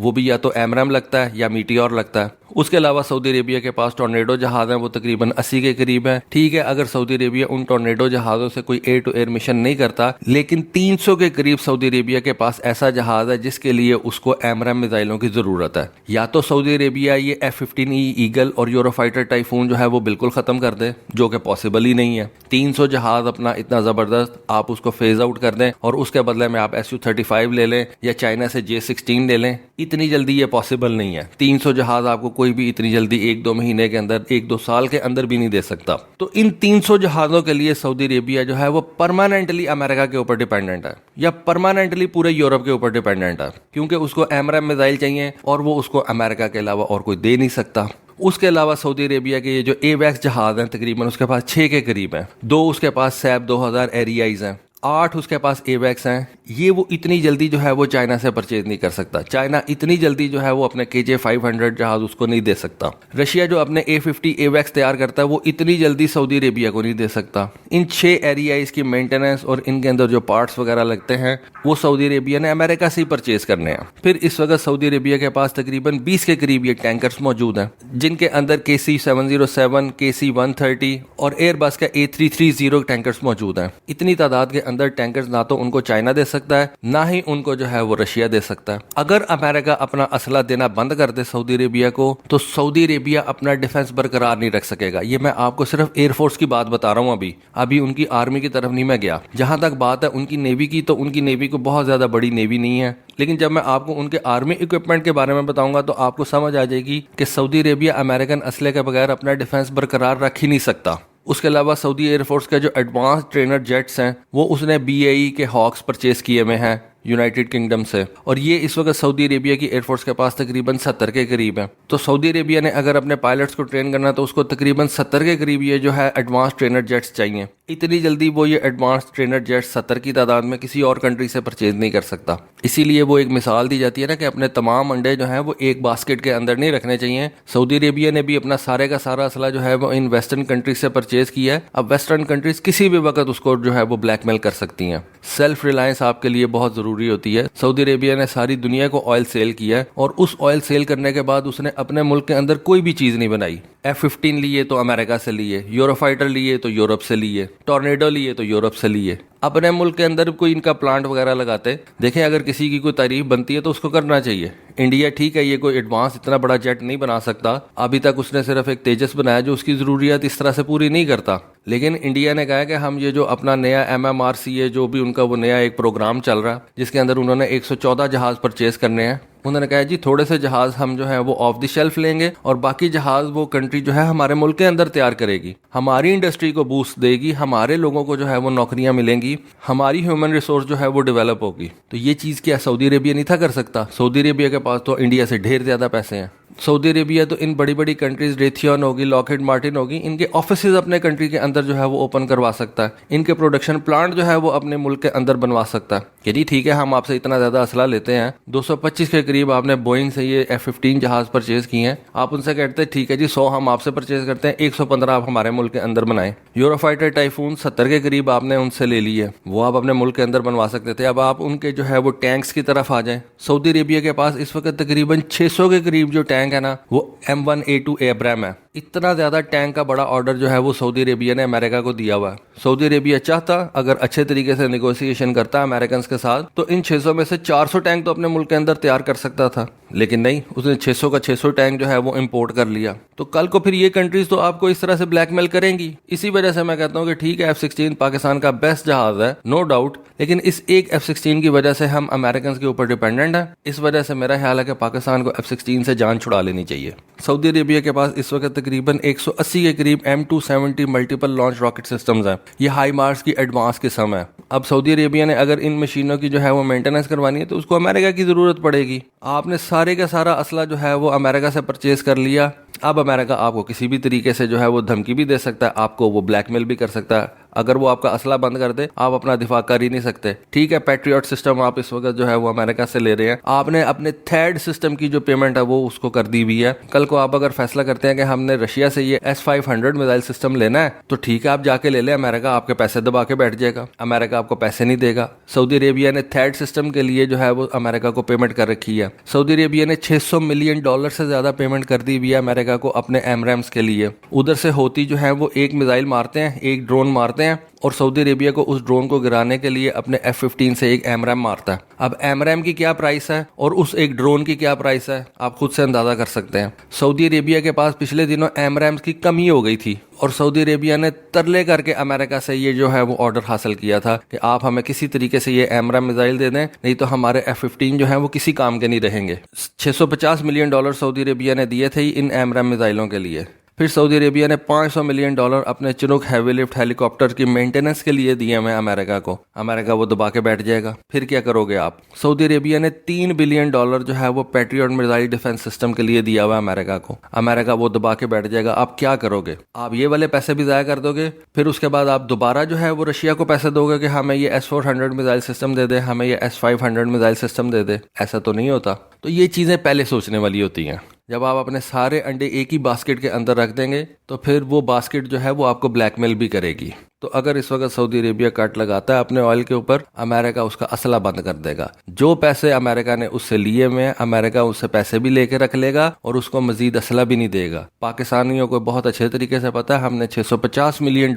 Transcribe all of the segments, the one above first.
وہ بھی یا تو ایمرام لگتا ہے یا میٹیور لگتا ہے. اس کے علاوہ سعودی عربیہ کے پاس ٹورنیڈو جہاز ہیں, وہ تقریباً 80 کے قریب ہیں. ٹھیک ہے, اگر سعودی عربیہ ان ٹورنیڈو جہازوں سے کوئی ایئر ٹو ایئر مشن نہیں کرتا, لیکن 300 کے قریب سعودی عربیہ کے پاس ایسا جہاز ہے جس کے لیے اس کو ایمرام میزائلوں کی ضرورت ہے. یا تو سعودی عربیہ یہ F-15E ایگل اور یورو فائٹر ٹائفون جو ہے وہ بالکل ختم کر دے, جو کہ پاسبل ہی نہیں ہے. 300 جہاز اپنا اتنا زبردست, آپ اس کو فیز آؤٹ کر دیں اور اس کے بدلے میں آپ Su-35 لے لیں یا چائنا سے J-16 لے لیں. اتنی جلدی یہ پاسبل نہیں ہے. 300 جہاز آپ کو کوئی بھی اتنی جلدی 1-2 مہینے کے اندر, 1-2 سال کے اندر بھی نہیں دے سکتا. تو ان 300 جہازوں کے لیے سعودی عربیہ جو ہے وہ پرماننٹلی امریکہ کے اوپر ڈیپینڈنٹ ہے, یا پرماننٹلی پورے یورپ کے اوپر ڈیپینڈنٹ ہے, کیونکہ اس کو ایمرام میزائل چاہیے اور وہ اس کو امریکہ کے علاوہ اور کوئی دے نہیں سکتا. اس کے علاوہ سعودی عربیہ کے یہ جو ایویکس جہاز ہیں تقریباً اس کے پاس 6 کے قریب ہیں. 2 اس کے پاس سیب 2000 ایریائز ہیں, 8 اس کے پاس ایویکس ہیں. یہ وہ اتنی جلدی جو ہے وہ چائنا سے پرچیز نہیں کر سکتا. چائنا اتنی جلدی جو ہے وہ اپنے KJ-500 جہاز اس کو نہیں دے سکتا. رشیا جو اپنے A-50 ایویکس تیار کرتا ہے وہ اتنی جلدی سعودی عربیہ کو نہیں دے سکتا. ان 6 ایریائز کی مینٹیننس اور ان کے اندر جو پارٹس وغیرہ لگتے ہیں وہ سعودی عربیہ نے امریکہ سے ہی پرچیز کرنے ہیں. پھر اس وقت سعودی عربیہ کے پاس تقریباً 20 کے قریب یہ ٹینکرز موجود ہیں, جن کے اندر KC-707, KC-130 اور ایئر بس کا A330 ٹینکرز موجود ہیں. اتنی تعداد کے اندر ٹینکرز نہ تو ان کو چائنا دے سکتا ہے, نہ ہی ان کو جو ہے وہ رشیا دے سکتا ہے. اگر امریکہ اپنا اسلحہ دینا بند کر دے سعودی عربیہ کو, تو سعودی عربیہ اپنا ڈیفنس برقرار نہیں رکھ سکے گا. یہ میں آپ کو صرف ایئر فورس کی بات بتا رہا ہوں, ابھی ان کی آرمی کی طرف نہیں میں گیا. جہاں تک بات ہے ان کی نیوی کی, تو ان کی نیوی کو بہت زیادہ بڑی نیوی نہیں ہے, لیکن جب میں آپ کو ان کے آرمی اکوپمنٹ کے بارے میں بتاؤں گا تو آپ کو سمجھ آ جائے گی کہ سعودی عربیہ امریکن اسلحے کے بغیر اپنا ڈیفنس برقرار رکھ ہی نہیں سکتا. اس کے علاوہ سعودی ایئر فورس کے جو ایڈوانس ٹرینر جیٹس ہیں وہ اس نے BAE کے ہاکس پرچیز کیے ہوئے ہیں یونائٹڈ کنگڈم سے, اور یہ اس وقت سعودی عربیہ کی ایئر فورس کے پاس تقریباً 70 کے قریب ہے. تو سعودی عربیہ نے اگر اپنے پائلٹس کو ٹرین کرنا تو اس کو تقریباً 70 کے قریب یہ جو ہے ایڈوانس ٹرینر جیٹس چاہیے. اتنی جلدی وہ یہ ایڈوانس ٹرینر جیٹس 70 کی تعداد میں کسی اور کنٹری سے پرچیز نہیں کر سکتا. اسی لیے وہ ایک مثال دی جاتی ہے نا کہ اپنے تمام انڈے جو ہیں وہ ایک باسکٹ کے اندر نہیں رکھنے چاہیے. سعودی عربیہ نے بھی اپنا سارے کا سارا اسلحہ جو ہے وہ ان ویسٹرن کنٹریز سے پرچیز کیا ہے. اب ویسٹرن کنٹریز کسی بھی وقت اس کو جو ہے وہ بلیک میل کر سکتی ہیں. سیلف ریلائنس آپ کے لیے بہت ضروری ہوتی ہے. سعودی عربیہ نے ساری دنیا کو آئل سیل کیا ہے, اور اس آئل سیل کرنے کے بعد اس نے اپنے ملک کے اندر کوئی بھی چیز نہیں بنائی. F-15 لیے تو امریکہ سے لیے, یورو فائٹر لیے تو یورپ سے لیے, ٹورنیڈو لیے تو یورپ سے لیے. اپنے ملک کے اندر کوئی ان کا پلانٹ وغیرہ لگاتے. دیکھیں اگر کسی کی کوئی تعریف بنتی ہے تو اس کو کرنا چاہیے. انڈیا ٹھیک ہے یہ کوئی ایڈوانس اتنا بڑا جیٹ نہیں بنا سکتا, ابھی تک اس نے صرف ایک تیجس بنایا جو اس کی ضروریات اس طرح سے پوری نہیں کرتا. لیکن انڈیا نے کہا کہ ہم یہ جو اپنا نیا MMRC ہے, جو بھی ان کا وہ نیا ایک پروگرام چل رہا ہے جس کے اندر انہوں نے 114 جہاز پرچیز کرنے ہیں, انہوں نے کہا جی تھوڑے سے جہاز ہم جو ہیں وہ آف دی شیلف لیں گے اور باقی جہاز وہ کنٹری جو ہے ہمارے ملک کے اندر تیار کرے گی, ہماری انڈسٹری کو بوسٹ دے گی, ہمارے لوگوں کو جو ہے وہ نوکریاں ملیں گی, ہماری ہیومن ریسورس جو ہے وہ ڈیولپ ہوگی. تو یہ چیز کیا سعودی عربیہ نہیں تھا کر سکتا؟ سعودی عربیہ کے پاس تو انڈیا سے ڈھیر زیادہ پیسے ہیں. سعودی عربیہ تو ان بڑی بڑی کنٹریز ریتھیون ہوگی, لاکہیڈ مارٹن ہوگی, ان کے آفیسز اپنے کنٹری کے اندر جو ہے وہ اوپن کروا سکتا ہے, ان کے پروڈکشن پلانٹ جو ہے وہ اپنے ملک کے اندر بنوا سکتا ہے کہ جی ٹھیک ہے ہم آپ سے اتنا زیادہ اسلحہ لیتے ہیں. 225 کے قریب آپ نے بوئنگ سے یہ F-15 جہاز پرچیز کیے ہیں, آپ ان سے کہتے ہیں ٹھیک ہے جی 100 ہم آپ سے پرچیز کرتے ہیں, 115 آپ ہمارے ملک کے اندر بنائیں. یورو فائٹر ٹائفون 70 کے قریب آپ نے ان سے لے لی ہے, وہ آپ اپنے ملک کے اندر بنوا سکتے تھے. اب آپ ان کے جو ہے وہ ٹینکس کی طرف آ جائیں. سعودی عربیہ کے پاس اس وقت تقریباً 600 کے قریب جو ٹینک ہے نا وہ M1A2 ایبرام ہے. اتنا زیادہ ٹینک کا بڑا آرڈر جو ہے وہ سعودی عربیہ نے امریکہ کو دیا ہوا ہے. سعودی عربیہ چاہتا اگر اچھے طریقے سے نیگوسیشن کرتا امریکنز کے ساتھ تو ان 600 میں سے 400 ٹینک تو اپنے ملک کے اندر تیار کر سکتا تھا, لیکن نہیں, اس نے 600 کا 600 ٹینک جو ہے وہ امپورٹ کر لیا. تو کل کو پھر یہ کنٹریز تو آپ کو اس طرح سے بلیک میل کریں گی. اسی وجہ سے میں کہتا ہوں کہ ٹھیک ہے F-16 پاکستان کا بیسٹ جہاز ہے, نو ڈاؤٹ, لیکن اس ایک F-16 کی وجہ سے ہم امریکنز کے اوپر ڈیپینڈنٹ ہیں. اس وجہ سے میرا خیال ہے کہ پاکستان کو F-16 سے جان چھڑا لینی چاہیے. سعودی عربیہ کے پاس اس وقت تقریباً 180 کے قریب M270 multiple launch rocket systems ہیں. یہ ہائی مارس کی ایڈوانس قسم ہے. اب سعودی عربیہ نے اگر ان مشینوں کی جو ہے وہ مینٹیننس کروانی ہے تو اس کو امریکہ کی ضرورت پڑے گی. آپ نے سارے کا سارا اسلحہ جو ہے وہ امریکہ سے پرچیز کر لیا, اب امریکہ آپ کو کسی بھی طریقے سے جو ہے وہ دھمکی بھی دے سکتا ہے, آپ کو وہ بلیک میل بھی کر سکتا ہے. اگر وہ آپ کا اسلحہ بند کر دے آپ اپنا دفاع کر ہی نہیں سکتے. ٹھیک ہے, پیٹریوٹ سسٹم آپ اس وقت جو ہے وہ امریکہ سے لے رہے ہیں, آپ نے اپنے تھرڈ سسٹم کی جو پیمنٹ ہے وہ اس کو کر دی ہوئی ہے. کل کو آپ اگر فیصلہ کرتے ہیں کہ ہم نے رشیا سے یہ S-500 میزائل سسٹم لینا ہے تو ٹھیک ہے, آپ جا کے لے لیں. امریکہ آپ کے پیسے دبا کے بیٹھ جائے گا, امریکہ آپ کو پیسے نہیں دے گا. سعودی عربیہ نے تھرڈ سسٹم کے لیے جو ہے وہ امریکہ کو پیمنٹ کر رکھی ہے. سعودی عربیہ نے $600 ملین سے زیادہ پیمنٹ کر دی ہوئی ہے امریکہ کو اپنے ایمرامس کے لیے. ادھر سے ہوتی جو ہے وہ ایک میزائل مارتے ہیں, ایک ڈرون مارتے ہیں, اور سعودی عربیہ کو اس ڈرون کو گرانے کے لیے اپنے F-15 سے ایک ایمرام مارتا ہے. اب ایمرام کی کیا پرائس ہے اور اس ایک ڈرون کی کیا پرائس ہے آپ خود سے اندازہ کر سکتے ہیں. سعودی عربیہ کے پاس پچھلے دنوں ایمرامس کی کمی ہو گئی تھی اور سعودی عربیہ نے ترلے کر کے امریکہ سے یہ جو ہے وہ آرڈر حاصل کیا تھا کہ آپ ہمیں کسی طریقے سے یہ ایمرام میزائل دے دیں, نہیں تو ہمارے F-15 جو ہیں وہ کسی کام کے نہیں رہیں گے. $650 ملین سعودی عربیہ نے دیے تھے ان ایمرام میزائلوں کے لیے. پھر سعودی عربیہ نے $500 ملین اپنے چنوک ہیوی لفٹ ہیلی کاپٹر کی مینٹیننس کے لیے دیے ہیں امریکہ کو. امریکہ وہ دبا کے بیٹھ جائے گا, پھر کیا کرو گے آپ؟ سعودی عربیہ نے $3 بلین جو ہے وہ پیٹریوٹ میزائل ڈیفنس سسٹم کے لیے دیا ہوا امریکہ کو. امریکہ وہ دبا کے بیٹھ جائے گا. آپ کیا کرو گے؟ آپ یہ والے پیسے بھی ضائع کر دو گے, پھر اس کے بعد آپ دوبارہ جو ہے وہ رشیا کو پیسے دو گے کہ ہمیں یہ S-400 میزائل سسٹم دے دے, ہمیں یہ S-500 میزائل سسٹم دے دے. ایسا تو نہیں ہوتا. تو یہ چیزیں پہلے سوچنے والی ہوتی ہیں. جب آپ اپنے سارے انڈے ایک ہی باسکٹ کے اندر رکھ دیں گے تو پھر وہ باسکٹ جو ہے وہ آپ کو بلیک میل بھی کرے گی. تو اگر اس وقت سعودی عربیہ کٹ لگاتا ہے اپنے آئل کے اوپر, امریکہ اس کا اسلحہ بند کر دے گا. جو پیسے امریکہ نے اس سے لیے ہوئے ہیں امریکہ اس سے پیسے بھی لے کے رکھ لے گا اور اس کو مزید اسلحہ بھی نہیں دے گا. پاکستانیوں کو بہت اچھے طریقے سے پتا ہے, ہم نے $650 ملین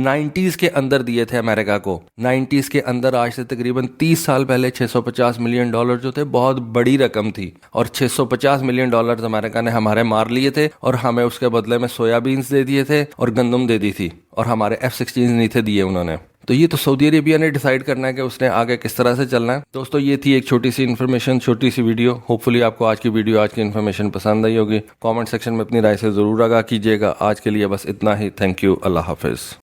90s کے اندر دیے تھے امریکہ کو. 90s کے اندر, آج سے تقریباً 30 سال پہلے $650 ملین جو تھے بہت بڑی رقم تھی, اور $650 ملین امریکہ نے ہمارے مار لیے تھے اور ہمیں اس کے بدلے میں سویا بینز دے دیے تھے اور گندم دے دی تھی, اور ہمارے F-16 نہیں تھے دیے انہوں نے. تو یہ تو سعودی عربیہ نے ڈیسائیڈ کرنا ہے کہ اس نے آگے کس طرح سے چلنا ہے. دوستو یہ تھی ایک چھوٹی سی انفارمیشن, چھوٹی سی ویڈیو. ہوپ فلی آپ کو آج کی ویڈیو, آج کی انفارمیشن پسند آئی ہوگی. کامنٹ سیکشن میں اپنی رائے سے ضرور آگاہ کیجیے گا. آج کے لیے بس اتنا ہی. Thank you. اللہ حافظ.